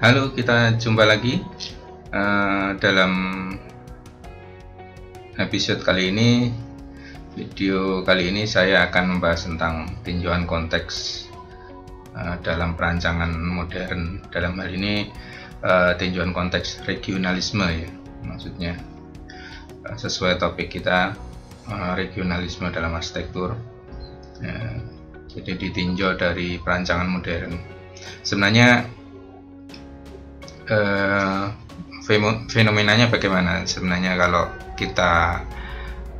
Halo, kita jumpa lagi dalam episode kali ini. Video kali ini saya akan membahas tentang tinjauan konteks dalam perancangan modern. Dalam hal ini tinjauan konteks regionalisme, ya, maksudnya sesuai topik kita, regionalisme dalam arsitektur. Jadi ditinjau dari perancangan modern. Sebenarnya fenomenanya bagaimana sebenarnya kalau kita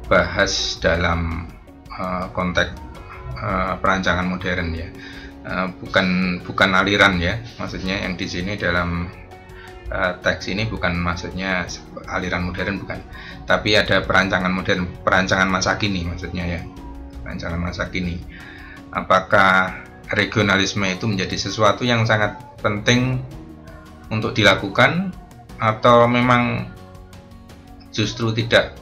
bahas dalam konteks perancangan modern, ya. Bukan aliran, ya, maksudnya yang di sini dalam teks ini bukan maksudnya aliran modern, bukan, tapi ada perancangan modern, perancangan masa kini maksudnya, ya, perancangan masa kini. Apakah regionalisme itu menjadi sesuatu yang sangat penting untuk dilakukan, atau memang justru tidak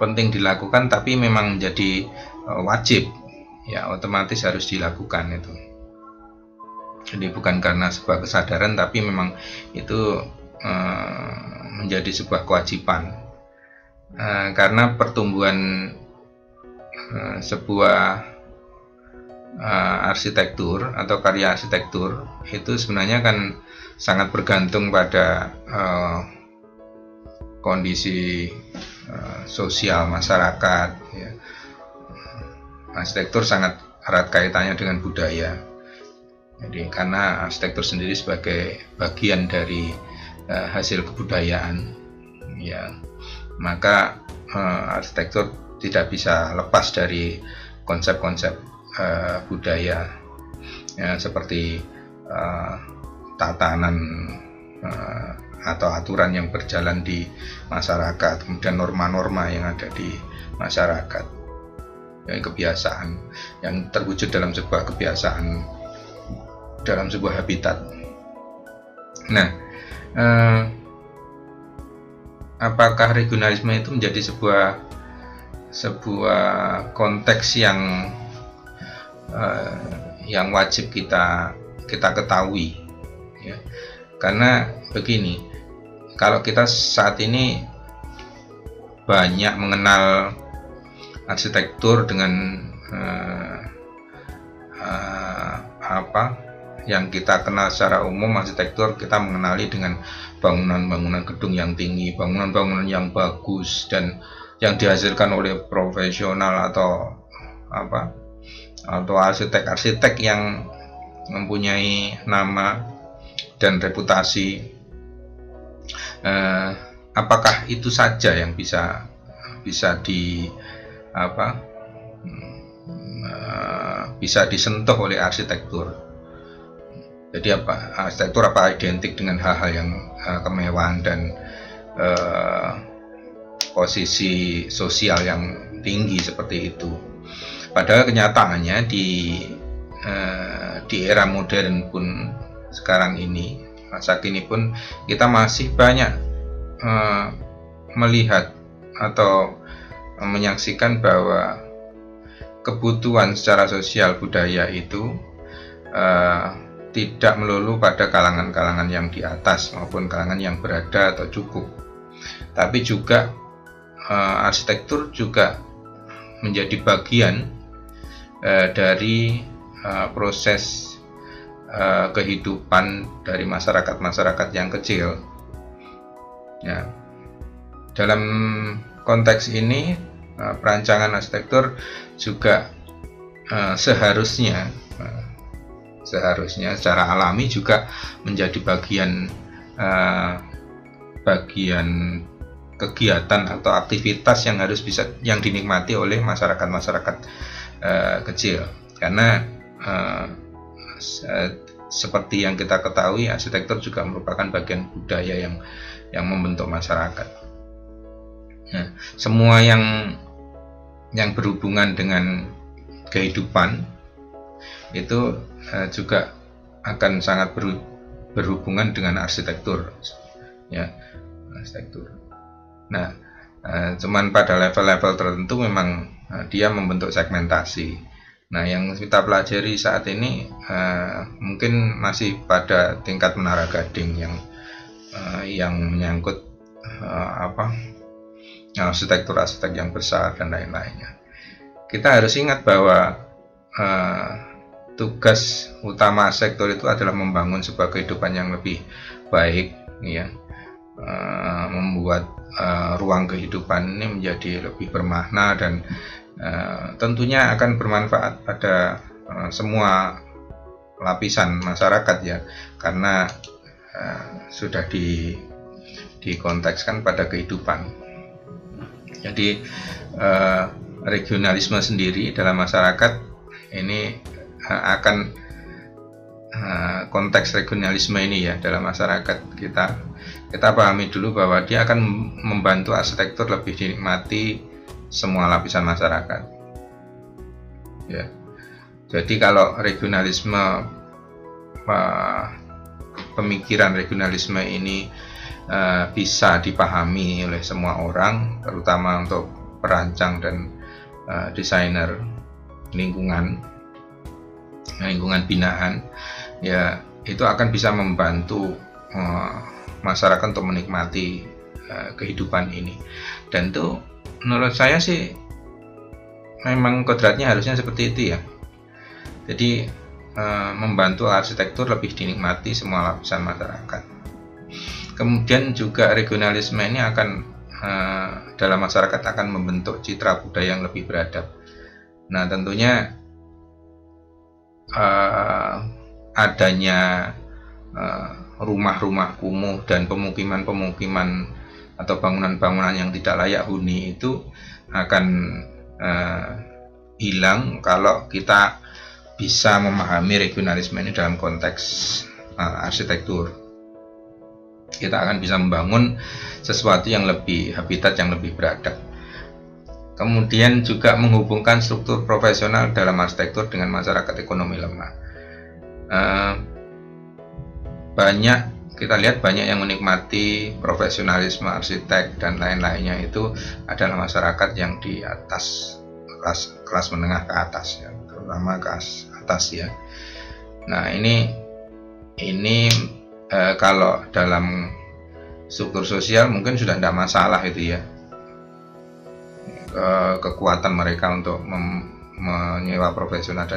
penting dilakukan tapi memang menjadi wajib, ya, otomatis harus dilakukan itu. Jadi bukan karena sebuah kesadaran, tapi memang itu menjadi sebuah kewajiban, karena pertumbuhan sebuah arsitektur atau karya arsitektur itu sebenarnya kan sangat bergantung pada kondisi sosial masyarakat, ya. Arsitektur sangat erat kaitannya dengan budaya. Jadi karena arsitektur sendiri sebagai bagian dari hasil kebudayaan, ya, maka arsitektur tidak bisa lepas dari konsep-konsep budaya, ya, seperti tatanan atau aturan yang berjalan di masyarakat, kemudian norma-norma yang ada di masyarakat, ya, kebiasaan yang terwujud dalam sebuah kebiasaan, dalam sebuah habitat. Nah, apakah regionalisme itu menjadi sebuah konteks yang wajib kita ketahui, ya? Karena begini, kalau kita saat ini banyak mengenal arsitektur dengan apa yang kita kenal secara umum, arsitektur kita mengenali dengan bangunan-bangunan gedung yang tinggi, bangunan-bangunan yang bagus dan yang dihasilkan oleh profesional atau arsitek-arsitek yang mempunyai nama dan reputasi. Apakah itu saja yang bisa disentuh oleh arsitektur? Jadi arsitektur apa identik dengan hal-hal yang kemewahan dan posisi sosial yang tinggi seperti itu? Padahal kenyataannya di era modern pun sekarang ini, masa kini pun, kita masih banyak melihat atau menyaksikan bahwa kebutuhan secara sosial budaya itu tidak melulu pada kalangan-kalangan yang di atas maupun kalangan yang berada atau cukup, tapi juga arsitektur juga menjadi bagian dari proses kehidupan dari masyarakat yang kecil, ya. Dalam konteks ini, perancangan arsitektur juga seharusnya secara alami juga menjadi bagian kegiatan atau aktivitas yang dinikmati oleh masyarakat kecil, karena seperti yang kita ketahui, arsitektur juga merupakan bagian budaya yang membentuk masyarakat. Nah, semua yang berhubungan dengan kehidupan itu juga akan sangat berhubungan dengan arsitektur, ya, arsitektur. Nah, cuman pada level-level tertentu memang dia membentuk segmentasi. Nah, yang kita pelajari saat ini mungkin masih pada tingkat menara gading yang menyangkut arsitektur yang besar dan lain-lainnya. Kita harus ingat bahwa tugas utama arsitektur itu adalah membangun sebuah kehidupan yang lebih baik, ya, membuat ruang kehidupan ini menjadi lebih bermakna dan tentunya akan bermanfaat pada semua lapisan masyarakat, ya, karena sudah dikontekskan pada kehidupan. Jadi regionalisme sendiri dalam masyarakat ini akan konteks regionalisme ini, ya, dalam masyarakat kita pahami dulu bahwa dia akan membantu arsitektur lebih dinikmati semua lapisan masyarakat, ya. Jadi kalau regionalisme, pemikiran regionalisme ini bisa dipahami oleh semua orang, terutama untuk perancang dan desainer lingkungan binaan, ya, itu akan bisa membantu masyarakat untuk menikmati kehidupan ini. Dan itu menurut saya sih memang kodratnya harusnya seperti itu, ya. Jadi membantu arsitektur lebih dinikmati semua lapisan masyarakat. Kemudian juga regionalisme ini akan dalam masyarakat akan membentuk citra budaya yang lebih beradab. Nah, tentunya adanya rumah-rumah kumuh dan pemukiman-pemukiman atau bangunan-bangunan yang tidak layak huni itu akan hilang kalau kita bisa memahami regionalisme ini dalam konteks arsitektur. Kita akan bisa membangun sesuatu yang lebih habitat, yang lebih beradab. Kemudian juga menghubungkan struktur profesional dalam arsitektur dengan masyarakat ekonomi lemah. Kita lihat banyak yang menikmati profesionalisme arsitek dan lain-lainnya itu adalah masyarakat yang di atas kelas menengah ke atas, ya, terutama ke atas, ya. Nah, ini kalau dalam struktur sosial mungkin sudah tidak masalah itu, ya, kekuatan mereka untuk menyewa profesional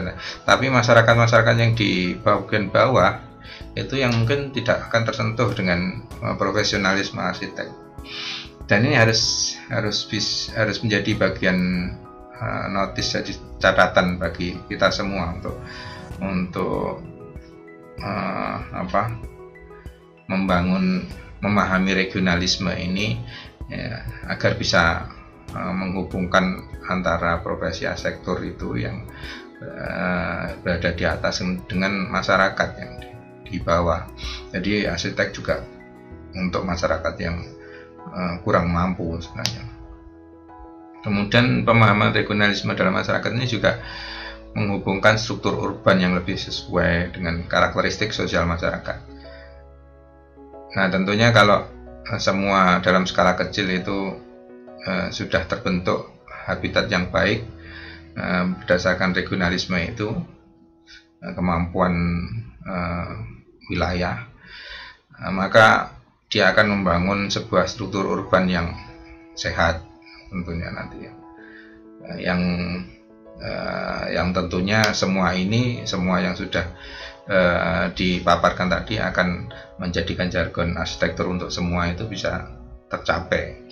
tapi masyarakat yang di bagian bawah itu yang mungkin tidak akan tersentuh dengan profesionalisme arsitek. Dan ini harus menjadi bagian notis, jadi catatan bagi kita semua untuk memahami regionalisme ini, ya, agar bisa menghubungkan antara profesi arsitektur itu yang berada di atas dengan masyarakat yang di bawah. Jadi arsitek juga untuk masyarakat yang kurang mampu sebenarnya. Kemudian pemahaman regionalisme dalam masyarakat ini juga menghubungkan struktur urban yang lebih sesuai dengan karakteristik sosial masyarakat. Nah, tentunya kalau semua dalam skala kecil itu sudah terbentuk habitat yang baik berdasarkan regionalisme itu, kemampuan wilayah, maka dia akan membangun sebuah struktur urban yang sehat tentunya nanti, yang tentunya semua yang sudah dipaparkan tadi akan menjadikan jargon arsitektur untuk semua itu bisa tercapai.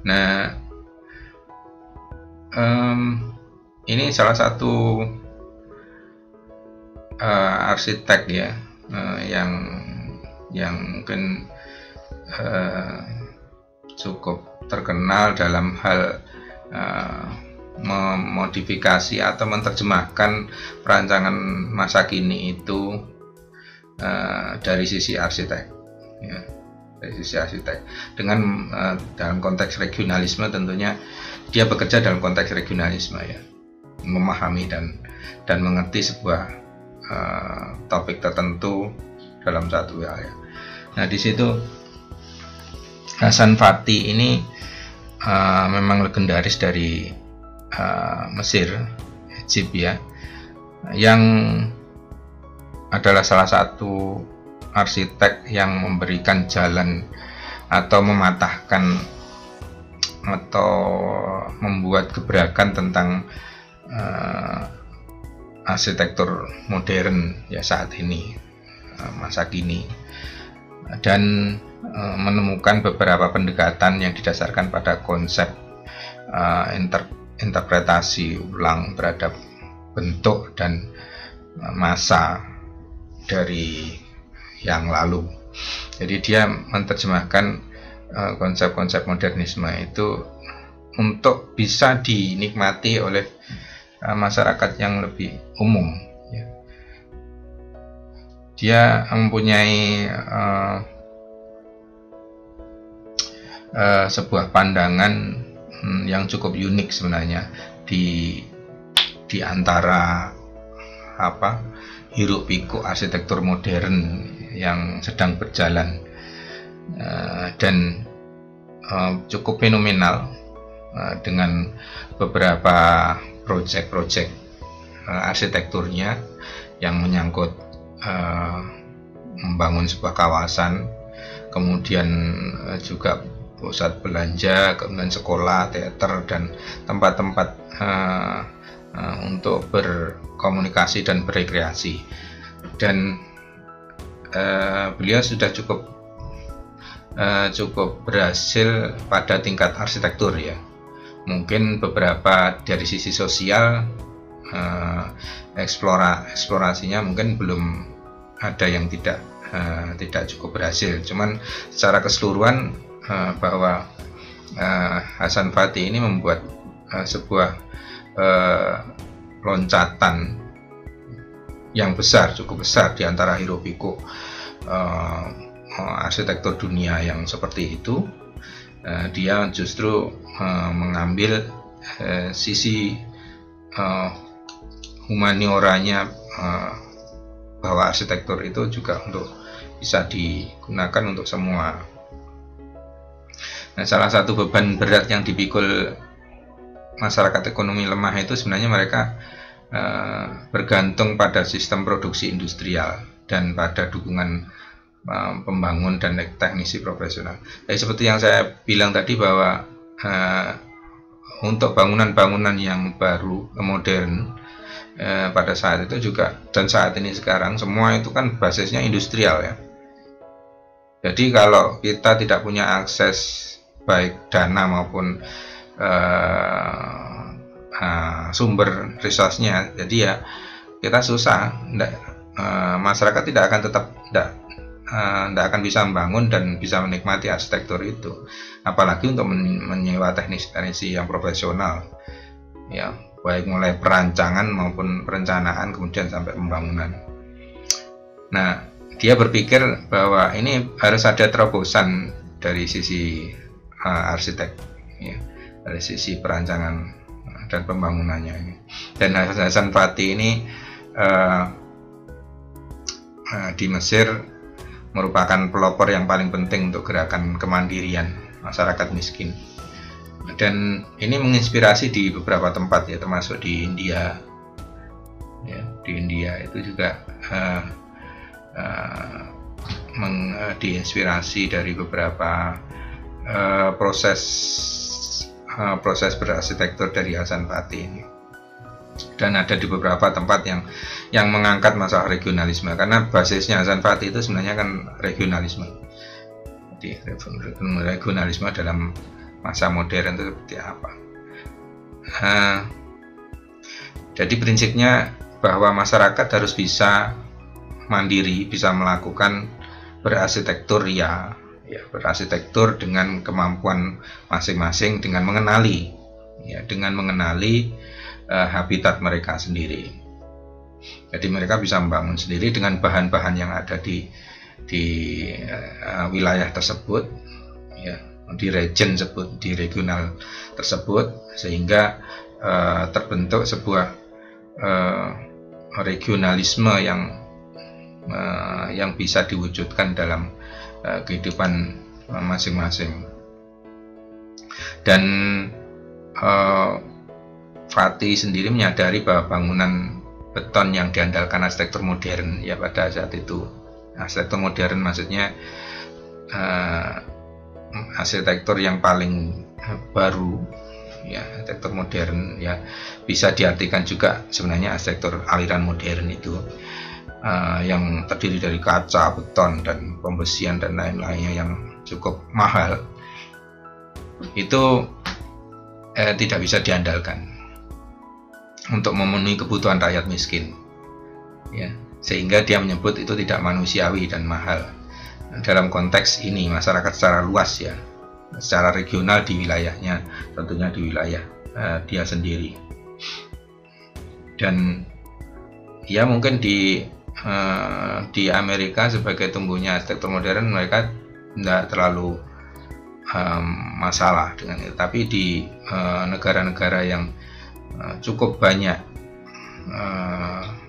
Nah, ini salah satu arsitek, ya, yang mungkin cukup terkenal dalam hal memodifikasi atau menerjemahkan perancangan masa kini itu dari sisi arsitek, ya, dari sisi arsitek dengan dalam konteks regionalisme. Tentunya dia bekerja dalam konteks regionalisme, ya, memahami dan mengerti sebuah topik tertentu dalam satu wilayah. Nah, di situ Hasan Fathi ini memang legendaris dari Mesir, Egypt ya, yang adalah salah satu arsitek yang memberikan jalan atau mematahkan atau membuat gebrakan tentang arsitektur modern ya saat ini, masa kini, dan menemukan beberapa pendekatan yang didasarkan pada konsep interpretasi ulang terhadap bentuk dan masa dari yang lalu. Jadi dia menerjemahkan konsep-konsep modernisme itu untuk bisa dinikmati oleh masyarakat yang lebih umum ya. Dia mempunyai sebuah pandangan yang cukup unik sebenarnya di antara hiruk pikuk arsitektur modern yang sedang berjalan, dan cukup fenomenal dengan beberapa proyek-proyek arsitekturnya yang menyangkut membangun sebuah kawasan, kemudian juga pusat belanja, kemudian sekolah, teater, dan tempat-tempat untuk berkomunikasi dan berekreasi. Dan beliau sudah cukup berhasil pada tingkat arsitektur ya. Mungkin beberapa dari sisi sosial eksplorasinya mungkin belum ada yang tidak cukup berhasil. Cuman secara keseluruhan bahwa Hasan Fathy ini membuat sebuah loncatan yang besar, cukup besar di antara hiruk pikuk arsitektur dunia yang seperti itu. Dia justru mengambil sisi humanioranya, bahwa arsitektur itu juga bisa digunakan untuk semua. Nah, salah satu beban berat yang dipikul masyarakat ekonomi lemah itu sebenarnya mereka bergantung pada sistem produksi industrial dan pada dukungan pembangun dan teknisi profesional. Seperti yang saya bilang tadi bahwa untuk bangunan-bangunan yang baru, modern, pada saat itu juga dan saat ini sekarang semua itu kan basisnya industrial ya. Jadi kalau kita tidak punya akses baik dana maupun sumber resource-nya, jadi ya kita susah, masyarakat tidak akan bisa membangun dan bisa menikmati arsitektur itu, apalagi untuk menyewa teknisi yang profesional ya, baik mulai perancangan maupun perencanaan kemudian sampai pembangunan. Nah, dia berpikir bahwa ini harus ada terobosan dari sisi arsitek ya, dari sisi perancangan dan pembangunannya. Dan Hasan Fathy ini di Mesir merupakan pelopor yang paling penting untuk gerakan kemandirian masyarakat miskin. Dan ini menginspirasi di beberapa tempat ya, termasuk di India ya. Di India itu juga diinspirasi dari beberapa proses berarsitektur dari Hasan Fathy ini. Dan ada di beberapa tempat yang mengangkat masalah regionalisme, karena basisnya Hasan Fathy itu sebenarnya kan regionalisme. Jadi regionalisme dalam masa modern itu seperti apa? Jadi prinsipnya bahwa masyarakat harus bisa mandiri, bisa melakukan berarsitektur ya, berarsitektur dengan kemampuan masing-masing, dengan mengenali habitat mereka sendiri. Jadi mereka bisa membangun sendiri dengan bahan-bahan yang ada di wilayah tersebut ya, di region tersebut, di regional tersebut, sehingga terbentuk sebuah regionalisme yang bisa diwujudkan dalam kehidupan masing-masing. Dan Fatty sendiri menyadari bahwa bangunan beton yang diandalkan arsitektur modern ya pada saat itu, arsitektur modern maksudnya arsitektur yang paling baru ya, arsitektur modern ya, bisa diartikan juga sebenarnya arsitektur aliran modern itu yang terdiri dari kaca, beton, dan pembesian dan lain-lainnya yang cukup mahal, itu tidak bisa diandalkan untuk memenuhi kebutuhan rakyat miskin ya, sehingga dia menyebut itu tidak manusiawi dan mahal dalam konteks ini masyarakat secara luas ya, secara regional di wilayahnya, tentunya di wilayah dia sendiri. Dan ya mungkin di Amerika sebagai tumbuhnya arsitektur modern mereka tidak terlalu masalah dengan itu, tapi di negara-negara yang cukup banyak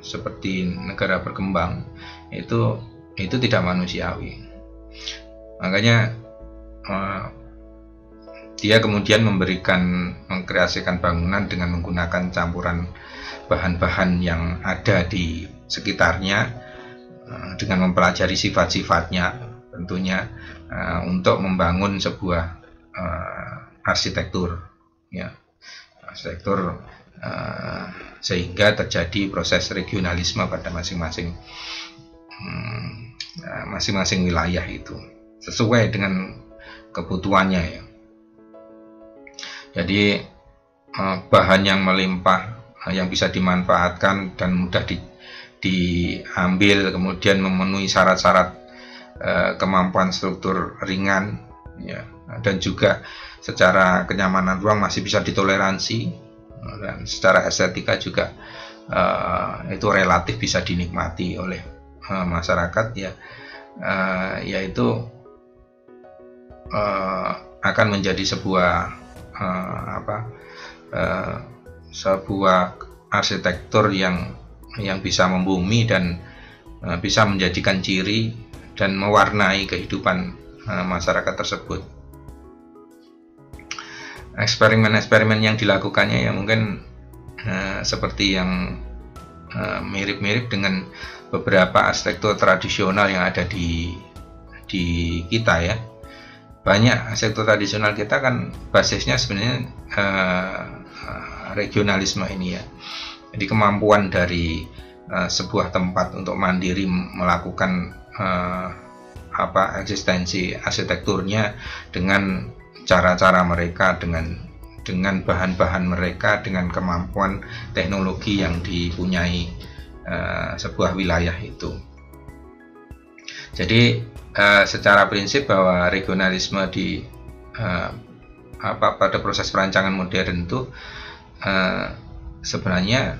seperti negara berkembang itu tidak manusiawi. Makanya dia kemudian mengkreasikan bangunan dengan menggunakan campuran bahan-bahan yang ada di sekitarnya dengan mempelajari sifat-sifatnya tentunya untuk membangun sebuah arsitektur ya, arsitektur sehingga terjadi proses regionalisme pada masing-masing wilayah itu sesuai dengan kebutuhannya ya. Jadi bahan yang melimpah yang bisa dimanfaatkan dan mudah diambil, kemudian memenuhi syarat-syarat kemampuan struktur ringan ya, dan juga secara kenyamanan ruang masih bisa ditoleransi, dan secara estetika juga itu relatif bisa dinikmati oleh masyarakat ya, yaitu akan menjadi sebuah sebuah arsitektur yang bisa membumi dan bisa menjadikan ciri dan mewarnai kehidupan masyarakat tersebut. Eksperimen-eksperimen yang dilakukannya ya mungkin seperti yang mirip-mirip dengan beberapa arsitektur tradisional yang ada di kita ya. Banyak arsitektur tradisional kita kan basisnya sebenarnya regionalisme ini ya. Jadi kemampuan dari sebuah tempat untuk mandiri melakukan eksistensi arsitekturnya dengan cara-cara mereka, dengan bahan-bahan mereka, dengan kemampuan teknologi yang dipunyai sebuah wilayah itu. Jadi secara prinsip bahwa regionalisme pada proses perancangan modern itu sebenarnya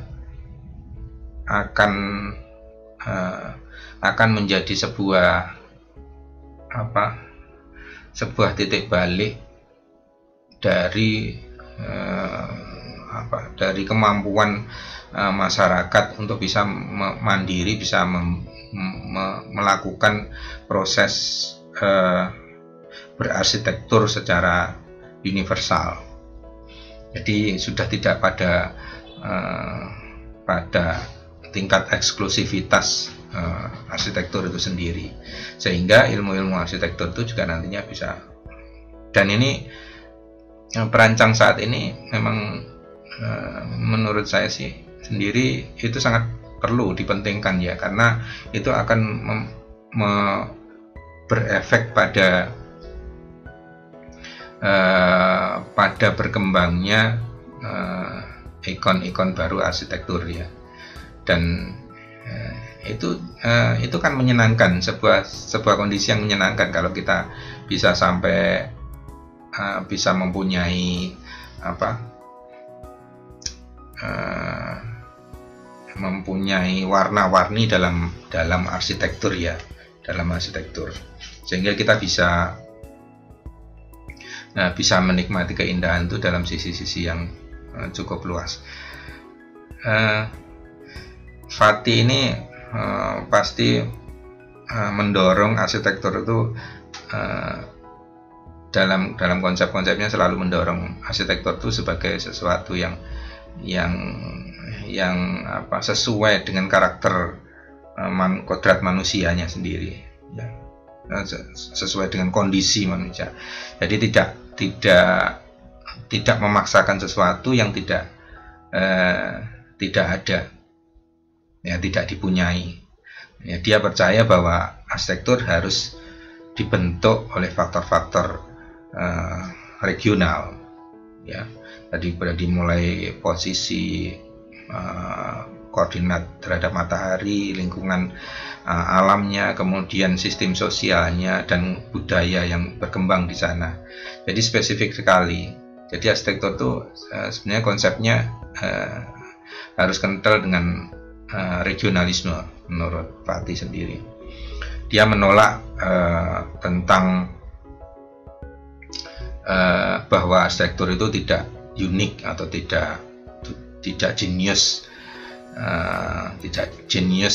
akan menjadi sebuah titik balik dari kemampuan masyarakat untuk bisa mandiri, bisa melakukan proses berarsitektur secara universal. Jadi sudah tidak pada tingkat eksklusivitas arsitektur itu sendiri, sehingga ilmu-ilmu arsitektur itu juga nantinya bisa. Dan ini perancang saat ini memang menurut saya sih sendiri itu sangat perlu dipentingkan ya, karena itu akan berefek pada berkembangnya ikon-ikon baru arsitektur ya. Dan itu kan menyenangkan, sebuah kondisi yang menyenangkan kalau kita bisa sampai bisa mempunyai mempunyai warna-warni dalam arsitektur ya, dalam arsitektur, sehingga kita bisa menikmati keindahan itu dalam sisi-sisi yang cukup luas. Fatty ini pasti mendorong arsitektur itu dalam konsep-konsepnya selalu mendorong arsitektur itu sebagai sesuatu yang yang sesuai dengan karakter kodrat manusianya sendiri, ya, sesuai dengan kondisi manusia. Jadi tidak memaksakan sesuatu yang tidak ada, ya, tidak dipunyai. Ya, dia percaya bahwa arsitektur harus dibentuk oleh faktor-faktor regional, ya. Tadi dimulai posisi koordinat terhadap matahari, lingkungan alamnya, kemudian sistem sosialnya dan budaya yang berkembang di sana. Jadi spesifik sekali. Jadi arsitektur itu sebenarnya konsepnya harus kental dengan regionalisme menurut Fati sendiri. Dia menolak tentang bahwa arsitektur itu tidak unik atau tidak jenius,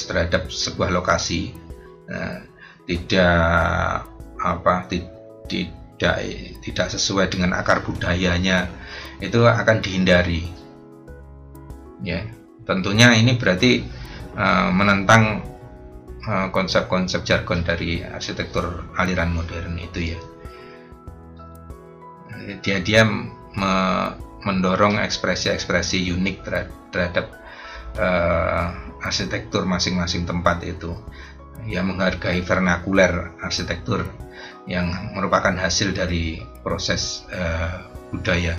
terhadap sebuah lokasi, tidak sesuai dengan akar budayanya, itu akan dihindari. Ya, tentunya ini berarti menentang konsep-konsep jargon dari arsitektur aliran modern itu, ya. Dia mendorong ekspresi-ekspresi unik terhadap arsitektur masing-masing tempat itu, yang menghargai vernakuler arsitektur yang merupakan hasil dari proses budaya,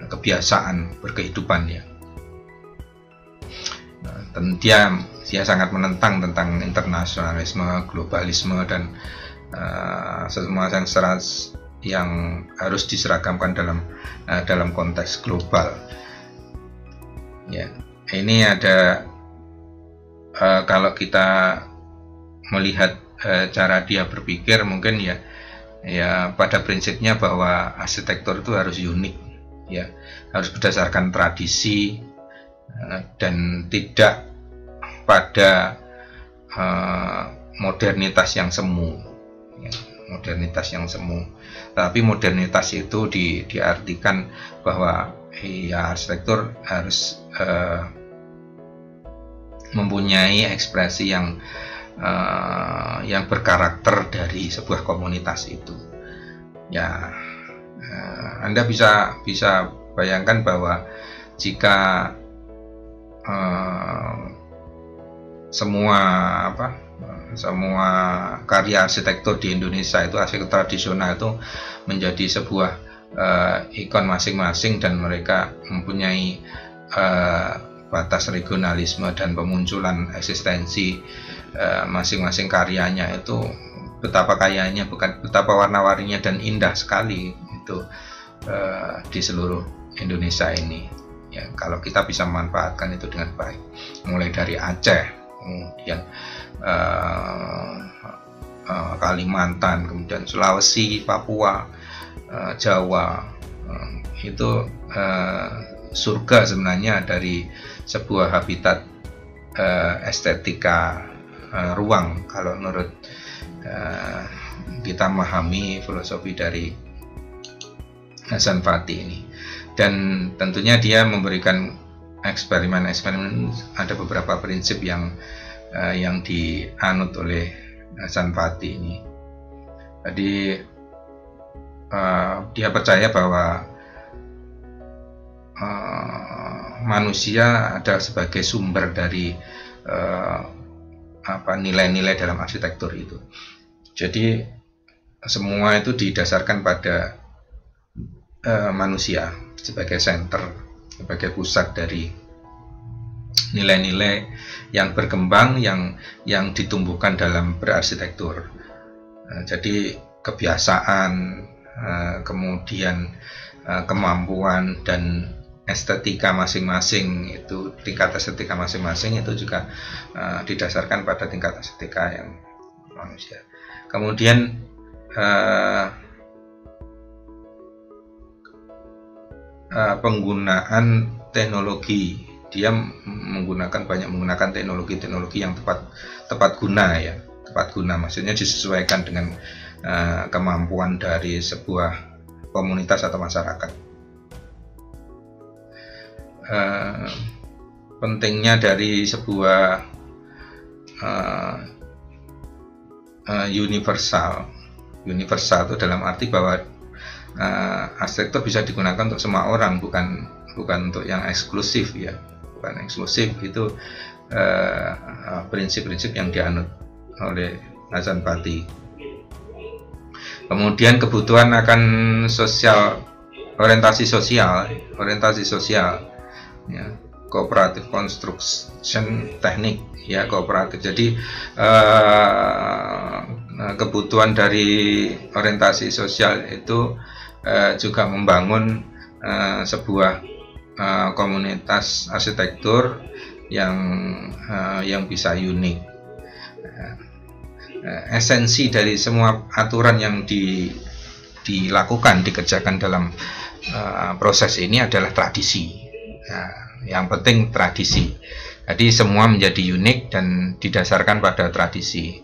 kebiasaan berkehidupan, ya. Dan dia sangat menentang tentang internasionalisme, globalisme, dan semua yang harus diseragamkan dalam konteks global. Ya, ini ada kalau kita melihat cara dia berpikir, mungkin ya pada prinsipnya bahwa arsitektur itu harus unik, ya, harus berdasarkan tradisi dan tidak pada modernitas yang semu, ya, tapi modernitas itu diartikan bahwa ya arsitektur harus mempunyai ekspresi yang berkarakter dari sebuah komunitas itu, ya. Anda bisa bayangkan bahwa jika semua karya arsitektur di Indonesia itu, arsitektur tradisional itu menjadi sebuah ikon masing-masing, dan mereka mempunyai batas regionalisme dan pemunculan eksistensi masing-masing karyanya, itu betapa kayanya, betapa warna-warninya dan indah sekali itu di seluruh Indonesia ini, ya, kalau kita bisa memanfaatkan itu dengan baik, mulai dari Aceh, kemudian Kalimantan, kemudian Sulawesi, Papua, Jawa, itu surga sebenarnya dari sebuah habitat estetika ruang, kalau menurut kita memahami filosofi dari Hasan Fathi ini. Dan tentunya dia memberikan eksperimen-eksperimen, ada beberapa prinsip yang dianut oleh Hasan Fathi ini. Jadi dia percaya bahwa manusia ada sebagai sumber dari nilai-nilai dalam arsitektur itu. Jadi semua itu didasarkan pada manusia sebagai center, sebagai pusat dari nilai-nilai yang berkembang, yang ditumbuhkan dalam berarsitektur. Jadi kebiasaan, kemudian kemampuan dan estetika masing-masing itu, tingkat estetika masing-masing itu juga didasarkan pada tingkat estetika yang manusia. Kemudian penggunaan teknologi, dia banyak menggunakan teknologi yang tepat guna, ya, tepat guna, maksudnya disesuaikan dengan kemampuan dari sebuah komunitas atau masyarakat. pentingnya dari sebuah universal itu dalam arti bahwa arsitektur bisa digunakan untuk semua orang, bukan untuk yang eksklusif ya, bukan eksklusif. Itu prinsip-prinsip yang dianut oleh Hasan Patti. Kemudian kebutuhan akan orientasi sosial ya, cooperative construction teknik ya, kooperatif. Jadi kebutuhan dari orientasi sosial itu juga membangun sebuah komunitas arsitektur yang bisa unik. Esensi dari semua aturan yang dikerjakan dalam proses ini adalah tradisi. Yang penting tradisi. Jadi semua menjadi unik dan didasarkan pada tradisi.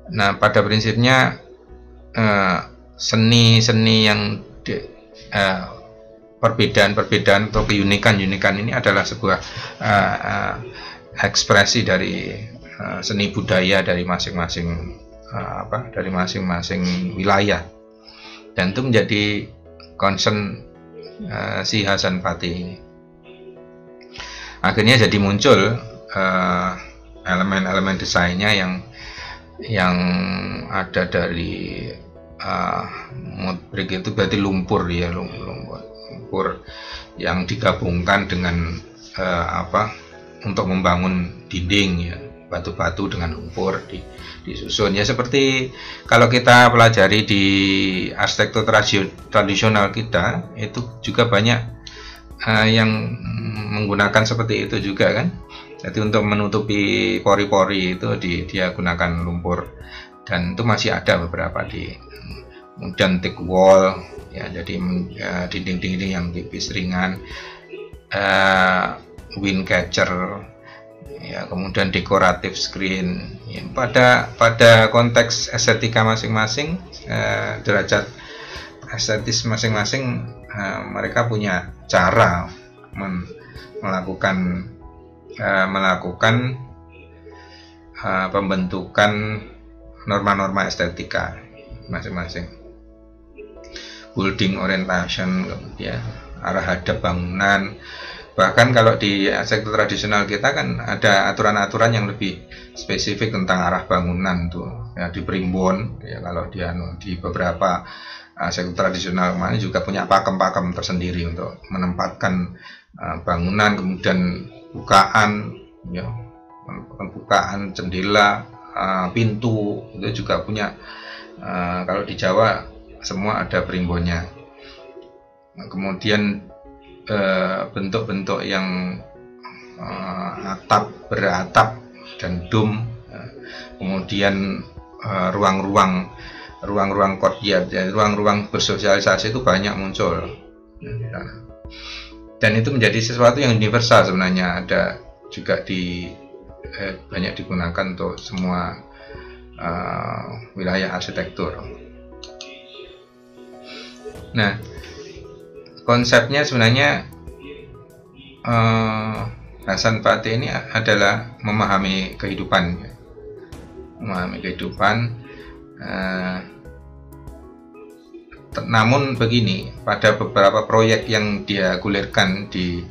Nah, pada prinsipnya seni-seni yang perbedaan atau keunikan ini adalah sebuah ekspresi dari seni budaya dari masing-masing wilayah, dan itu menjadi concern si Hasan Patti ini. Akhirnya jadi muncul elemen-elemen desainnya yang ada dari mud brick, itu berarti lumpur ya, lumpur yang digabungkan dengan untuk membangun dinding ya, batu-batu dengan lumpur disusun ya, seperti kalau kita pelajari di arsitektur tradisional kita, itu juga banyak yang menggunakan seperti itu juga kan. Jadi untuk menutupi pori-pori itu dia gunakan lumpur, dan itu masih ada beberapa kemudian thick wall ya, jadi dinding-dinding yang tipis ringan, wind catcher ya, kemudian dekoratif screen ya. Pada konteks estetika masing-masing, derajat estetis masing-masing, mereka punya cara melakukan pembentukan norma-norma estetika masing-masing. Building orientation ya, arah hadap bangunan. Bahkan kalau di arsitektur tradisional kita kan ada aturan-aturan yang lebih spesifik tentang arah bangunan tuh ya, di primbon ya. Kalau di beberapa arsitektur tradisional mana juga punya pakem-pakem tersendiri untuk menempatkan bangunan, kemudian bukaan ya, bukaan jendela, pintu itu juga punya. Kalau di Jawa semua ada primbonnya. Kemudian bentuk-bentuk yang beratap dan dom, kemudian ruang-ruang courtyard ya, ruang-ruang bersosialisasi itu banyak muncul, dan itu menjadi sesuatu yang universal sebenarnya, ada juga banyak digunakan untuk semua wilayah arsitektur. Nah, konsepnya sebenarnya Hasan Patti ini adalah memahami kehidupan. Namun begini, pada beberapa proyek yang dia gulirkan di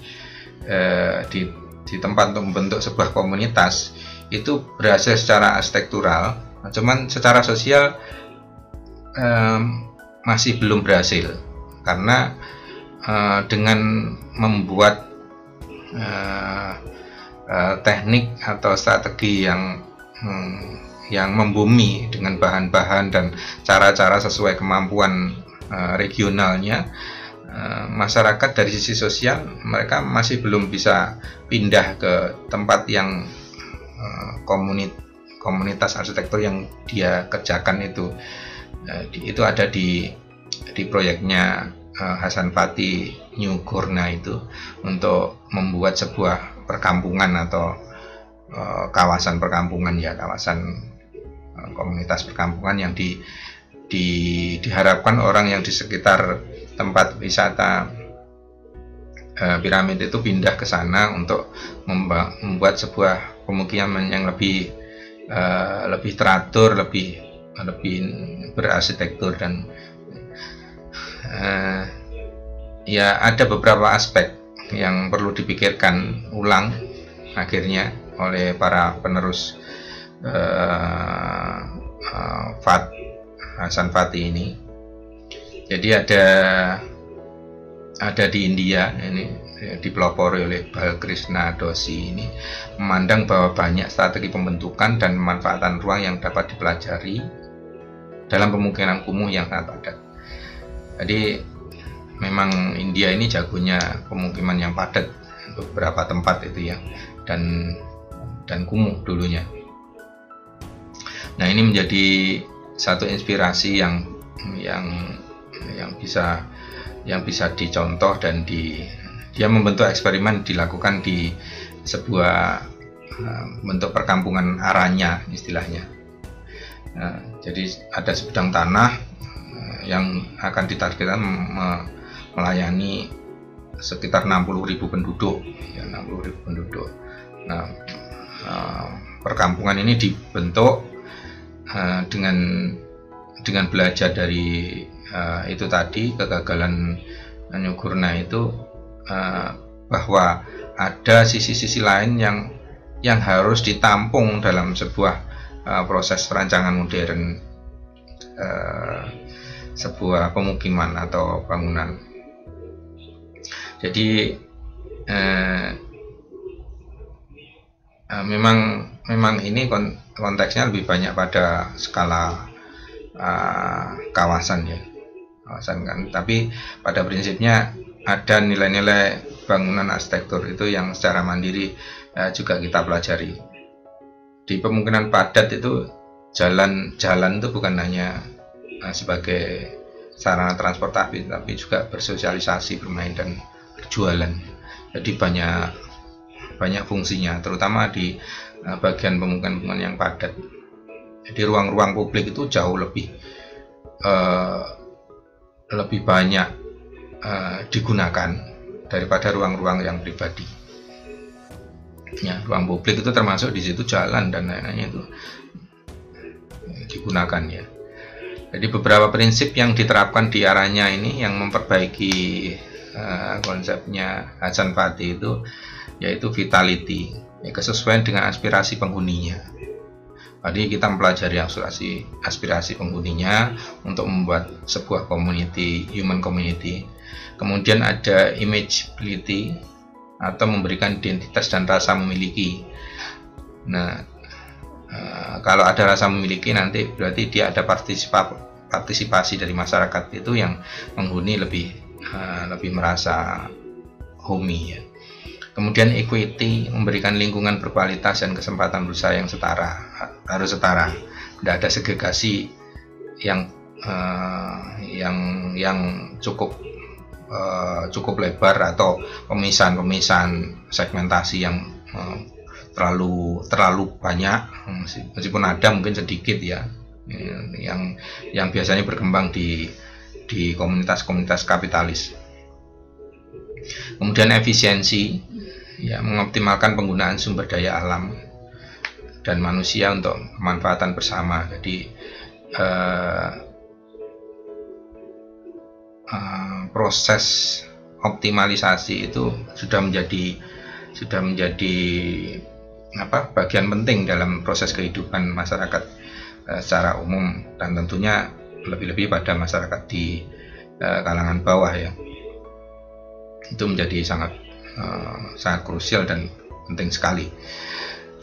tempat untuk membentuk sebuah komunitas, itu berhasil secara arsitektural, cuman secara sosial masih belum berhasil, karena dengan membuat teknik atau strategi yang membumi dengan bahan-bahan dan cara-cara sesuai kemampuan regionalnya, masyarakat dari sisi sosial mereka masih belum bisa pindah ke tempat yang komunitas arsitektur yang dia kerjakan itu ada di proyeknya Hasan Patti New Gourna itu, untuk membuat sebuah perkampungan atau kawasan perkampungan ya, kawasan komunitas perkampungan yang diharapkan orang yang di sekitar tempat wisata piramid itu pindah ke sana untuk membuat sebuah pemukiman yang lebih teratur, lebih berarsitektur, dan ya ada beberapa aspek yang perlu dipikirkan ulang akhirnya oleh para penerus Hasan Fatih ini. Jadi ada di India ini, dipelopori oleh Balkrishna Doshi ini, memandang bahwa banyak strategi pembentukan dan pemanfaatan ruang yang dapat dipelajari dalam pemukiman kumuh yang sangat padat. Jadi memang India ini jagonya pemukiman yang padat, beberapa tempat itu ya, dan kumuh dulunya. Nah, ini menjadi satu inspirasi yang bisa dicontoh, dan dia membentuk eksperimen dilakukan di sebuah bentuk perkampungan Aranya istilahnya. Jadi ada sebidang tanah yang akan ditargetkan melayani sekitar 60.000 penduduk, ya, 60.000 penduduk. Nah, perkampungan ini dibentuk dengan belajar dari itu tadi, kegagalan Nyugurna itu, bahwa ada sisi-sisi lain yang harus ditampung dalam sebuah proses perancangan modern sebuah pemukiman atau bangunan. Jadi memang ini konteksnya lebih banyak pada skala kawasan ya, kawasan kan. Tapi pada prinsipnya ada nilai-nilai bangunan arsitektur itu yang secara mandiri juga kita pelajari. Di pemukiman padat itu jalan itu bukan hanya sebagai sarana transportasi, tapi juga bersosialisasi, bermain, dan berjualan. Jadi banyak fungsinya, terutama di bagian pemukiman yang padat. Jadi ruang-ruang publik itu jauh lebih banyak digunakan daripada ruang-ruang yang pribadi. Ya, ruang publik itu termasuk di situ jalan dan lain-lainnya itu digunakan ya. Jadi beberapa prinsip yang diterapkan di Aranya ini yang memperbaiki konsepnya Hasan Fatih itu, yaitu vitality, ya, kesesuaian dengan aspirasi penghuninya. Tadi kita mempelajari aspirasi penghuninya untuk membuat sebuah community, human community. Kemudian ada imageability, atau memberikan identitas dan rasa memiliki. Nah, kalau ada rasa memiliki, nanti berarti dia ada partisipasi dari masyarakat itu, yang penghuni lebih merasa homey ya. Kemudian equity, memberikan lingkungan berkualitas dan kesempatan berusaha yang harus setara. Tidak ada segregasi yang cukup lebar, atau pemisahan segmentasi yang terlalu banyak, meskipun ada mungkin sedikit ya, yang biasanya berkembang di komunitas-komunitas kapitalis. Kemudian efisiensi, ya, mengoptimalkan penggunaan sumber daya alam dan manusia untuk pemanfaatan bersama. Jadi proses optimalisasi itu sudah menjadi bagian penting dalam proses kehidupan masyarakat secara umum, dan tentunya lebih-lebih pada masyarakat di kalangan bawah ya. Itu menjadi sangat krusial dan penting sekali.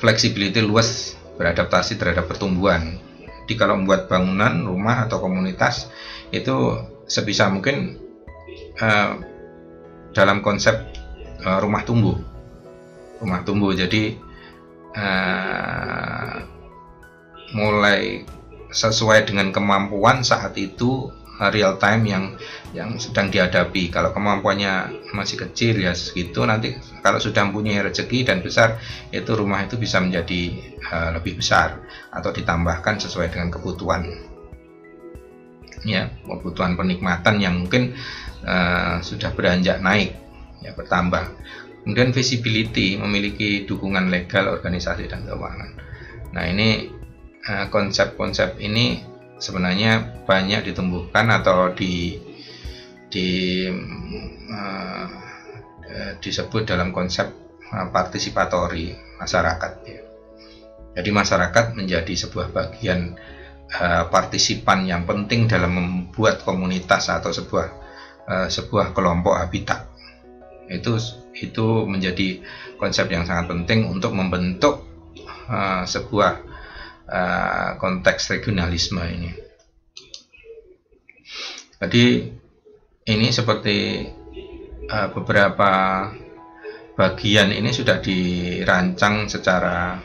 Flexibility, luas beradaptasi terhadap pertumbuhan. Jadi kalau membuat bangunan, rumah, atau komunitas itu sebisa mungkin dalam konsep rumah tumbuh. Jadi mulai sesuai dengan kemampuan saat itu, real time yang sedang dihadapi. Kalau kemampuannya masih kecil ya segitu, nanti kalau sudah mempunyai rezeki dan besar, itu rumah itu bisa menjadi lebih besar atau ditambahkan sesuai dengan kebutuhan. Ya, kebutuhan penikmatan yang mungkin sudah beranjak naik ya bertambah. Kemudian visibility, memiliki dukungan legal, organisasi dan keuangan. Nah, ini konsep-konsep ini sebenarnya banyak ditumbuhkan atau disebut dalam konsep partisipatori masyarakat ya. Jadi masyarakat menjadi sebuah bagian partisipan yang penting dalam membuat komunitas atau sebuah kelompok habitat. Itu menjadi konsep yang sangat penting untuk membentuk sebuah konteks regionalisme ini. Jadi ini seperti beberapa bagian ini sudah dirancang secara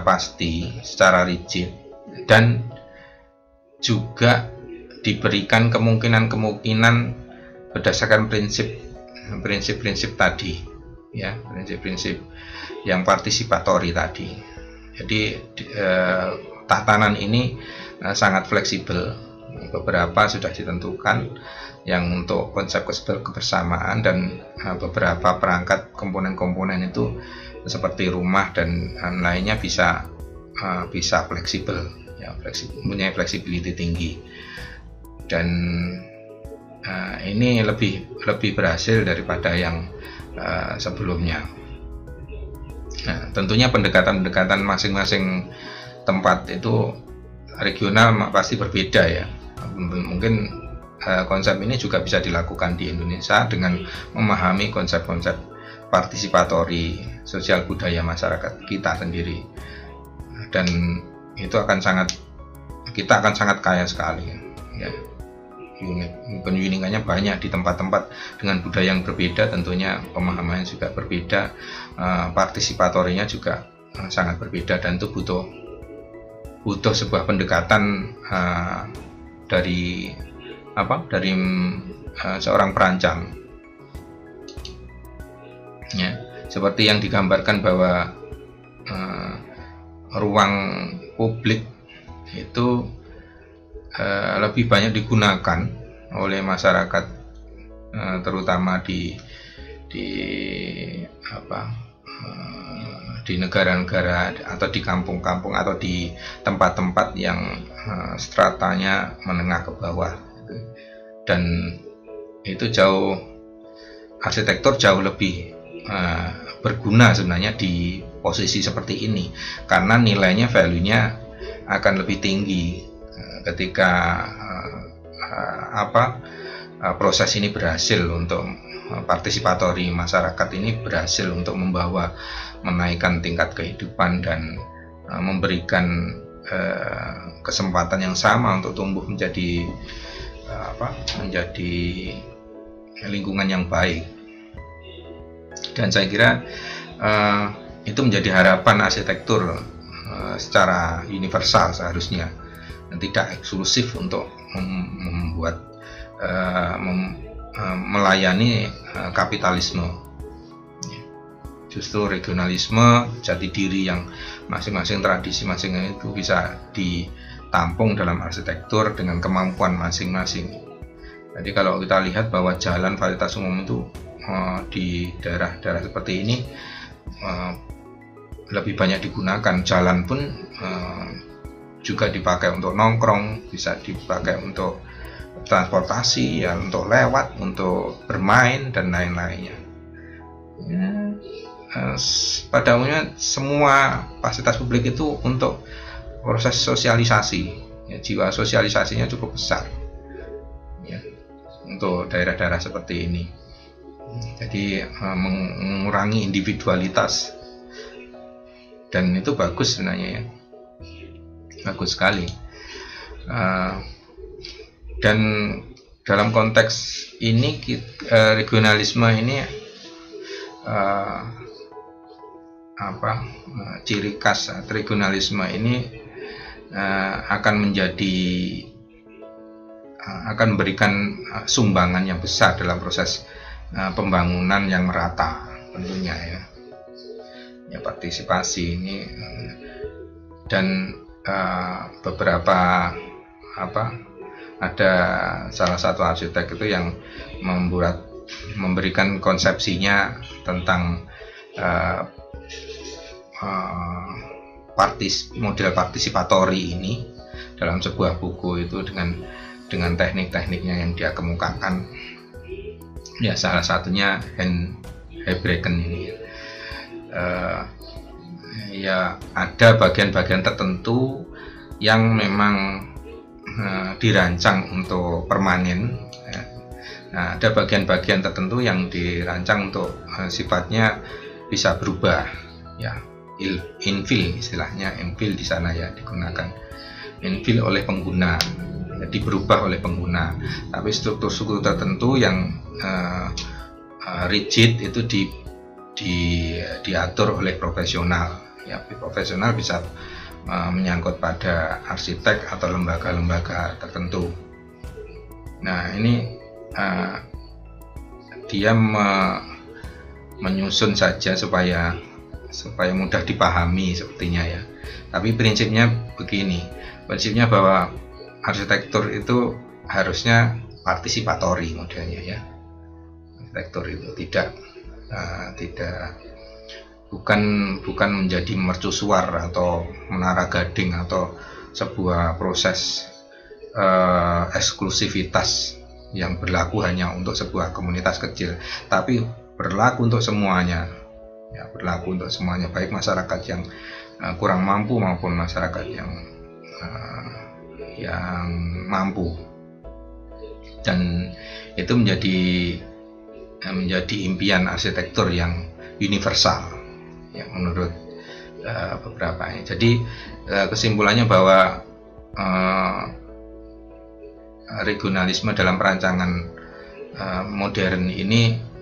pasti, secara rigid, dan juga diberikan kemungkinan-kemungkinan berdasarkan prinsip-prinsip tadi, ya, prinsip-prinsip yang partisipatori tadi. Jadi tatanan ini sangat fleksibel. Beberapa sudah ditentukan yang untuk konsep kebersamaan, dan beberapa perangkat komponen-komponen itu seperti rumah dan lainnya bisa fleksibel, ya, mempunyai fleksibilitas tinggi, dan ini lebih berhasil daripada yang sebelumnya. Nah, tentunya pendekatan masing-masing tempat itu regional pasti berbeda ya. Mungkin konsep ini juga bisa dilakukan di Indonesia dengan memahami konsep-konsep partisipatori sosial budaya masyarakat kita sendiri, dan itu kita akan sangat kaya sekali ya. Keunikannya banyak di tempat-tempat dengan budaya yang berbeda, tentunya pemahamannya juga berbeda, partisipatorinya juga sangat berbeda, dan itu butuh sebuah pendekatan dari seorang perancang ya, seperti yang digambarkan bahwa ruang publik itu lebih banyak digunakan oleh masyarakat, terutama di negara-negara atau di kampung-kampung atau di tempat-tempat yang stratanya menengah ke bawah, dan itu arsitektur jauh lebih berguna sebenarnya di posisi seperti ini, karena nilainya, value-nya akan lebih tinggi ketika proses ini berhasil untuk partisipatori masyarakat ini berhasil untuk menaikkan tingkat kehidupan dan memberikan kesempatan yang sama untuk tumbuh menjadi lingkungan yang baik. Dan saya kira itu menjadi harapan arsitektur secara universal seharusnya, tidak eksklusif untuk membuat melayani kapitalisme. Justru regionalisme, jati diri yang masing-masing, tradisi masing-masing itu bisa ditampung dalam arsitektur dengan kemampuan masing-masing. Jadi kalau kita lihat bahwa jalan fasilitas umum itu di daerah-daerah seperti ini lebih banyak digunakan, jalan pun juga dipakai untuk nongkrong, bisa dipakai untuk transportasi, ya, untuk lewat, untuk bermain dan lain-lainnya. Pada umumnya semua fasilitas publik itu untuk proses sosialisasi, ya, jiwa sosialisasinya cukup besar ya, untuk daerah-daerah seperti ini. Jadi mengurangi individualitas, dan itu bagus sebenarnya ya, bagus sekali. Dan dalam konteks ini regionalisme ini ciri khas regionalisme ini akan memberikan sumbangan yang besar dalam proses pembangunan yang merata tentunya ya, partisipasi ini, dan beberapa ada salah satu arsitek itu yang memberikan konsepsinya tentang model partisipatori ini dalam sebuah buku itu dengan teknik-tekniknya yang dia kemukakan. Ya, salah satunya Hebraiken ini. Ya, ada bagian-bagian tertentu yang memang dirancang untuk permanen. Nah, ada bagian-bagian tertentu yang dirancang untuk sifatnya bisa berubah. Ya, infill istilahnya, infill di sana ya digunakan. Infill oleh pengguna, jadi berubah oleh pengguna. Tapi struktur-struktur tertentu yang rigid itu diatur oleh profesional. Ya, profesional bisa menyangkut pada arsitek atau lembaga-lembaga tertentu. Nah, ini dia menyusun saja supaya mudah dipahami sepertinya ya. Tapi prinsipnya begini, prinsipnya bahwa arsitektur itu harusnya partisipatori modelnya ya. Arsitektur itu bukan menjadi mercusuar atau menara gading atau sebuah proses eksklusivitas yang berlaku hanya untuk sebuah komunitas kecil, tapi berlaku untuk semuanya. Ya, berlaku untuk semuanya, baik masyarakat yang kurang mampu maupun masyarakat yang mampu. Dan itu menjadi impian arsitektur yang universal ya, menurut beberapa ini. Jadi kesimpulannya bahwa regionalisme dalam perancangan modern ini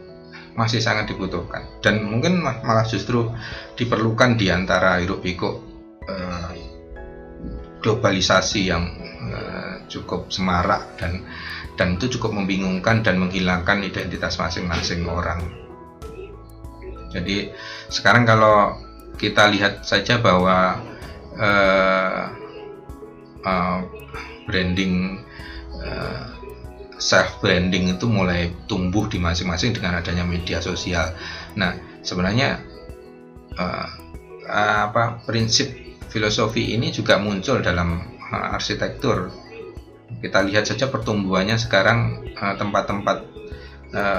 masih sangat dibutuhkan, dan mungkin malah justru diperlukan di antara hiruk-pikuk globalisasi yang cukup semarak dan itu cukup membingungkan dan menghilangkan identitas masing-masing orang. Jadi sekarang kalau kita lihat saja bahwa branding, self branding itu mulai tumbuh di masing-masing dengan adanya media sosial. Nah, sebenarnya prinsip filosofi ini juga muncul dalam arsitektur. Kita lihat saja pertumbuhannya sekarang, tempat-tempat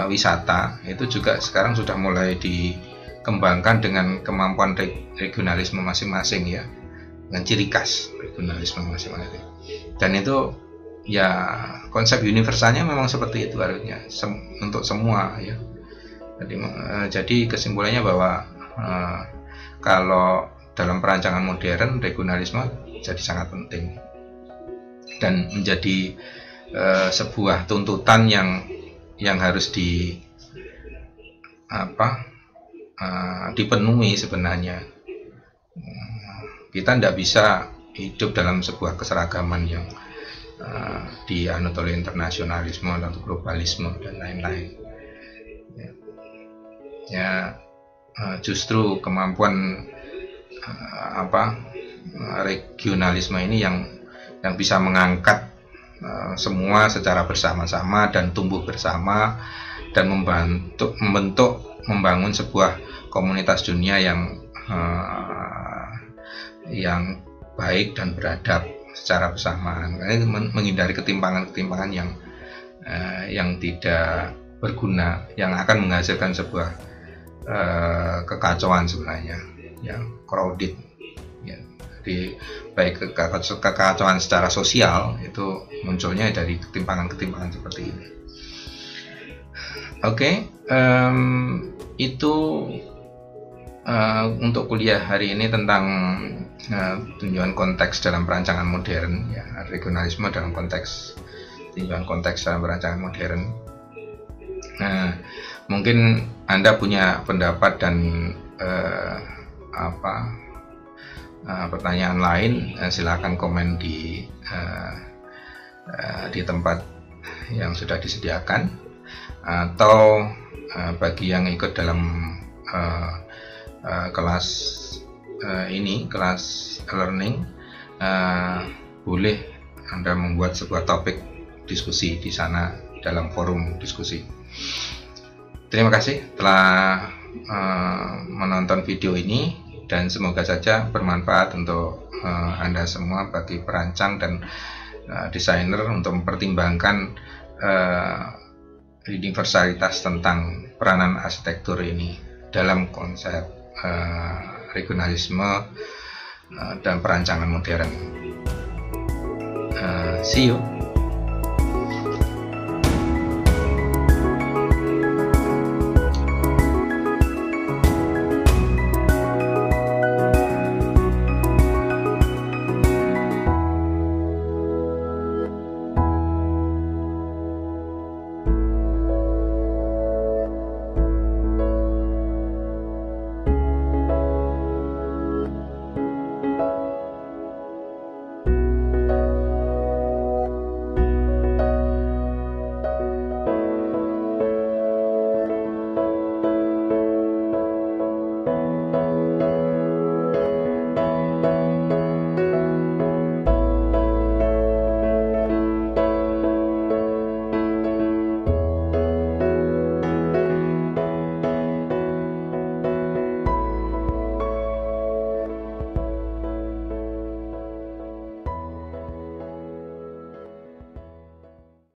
wisata itu juga sekarang sudah mulai dikembangkan dengan kemampuan regionalisme masing-masing ya, dengan ciri khas regionalisme masing-masing. Dan itu ya konsep universalnya memang seperti itu harusnya untuk semua ya. Jadi kesimpulannya bahwa kalau dalam perancangan modern regionalisme jadi sangat penting dan menjadi sebuah tuntutan yang harus dipenuhi sebenarnya. Kita tidak bisa hidup dalam sebuah keseragaman yang dianut oleh internasionalisme atau globalisme dan lain-lain. Justru kemampuan regionalisme ini yang bisa mengangkat semua secara bersama-sama dan tumbuh bersama dan membangun sebuah komunitas dunia yang baik dan beradab secara bersamaan, menghindari ketimpangan-ketimpangan yang tidak berguna, yang akan menghasilkan sebuah kekacauan sebenarnya, yang crowded. Ya. Jadi baik kekacauan secara sosial itu munculnya dari ketimpangan-ketimpangan seperti ini. Oke, itu untuk kuliah hari ini tentang tinjauan konteks dalam perancangan modern, ya, regionalisme dalam tinjauan konteks dalam perancangan modern. Nah, mungkin Anda punya pendapat dan pertanyaan lain, silakan komen di tempat yang sudah disediakan, atau bagi yang ikut dalam kelas learning, boleh Anda membuat sebuah topik berdiskusi di sana dalam forum diskusi. Terima kasih telah menonton video ini, dan semoga saja bermanfaat untuk Anda semua bagi perancang dan desainer untuk mempertimbangkan universalitas tentang peranan arsitektur ini dalam konsep regionalisme dan perancangan modern. See you.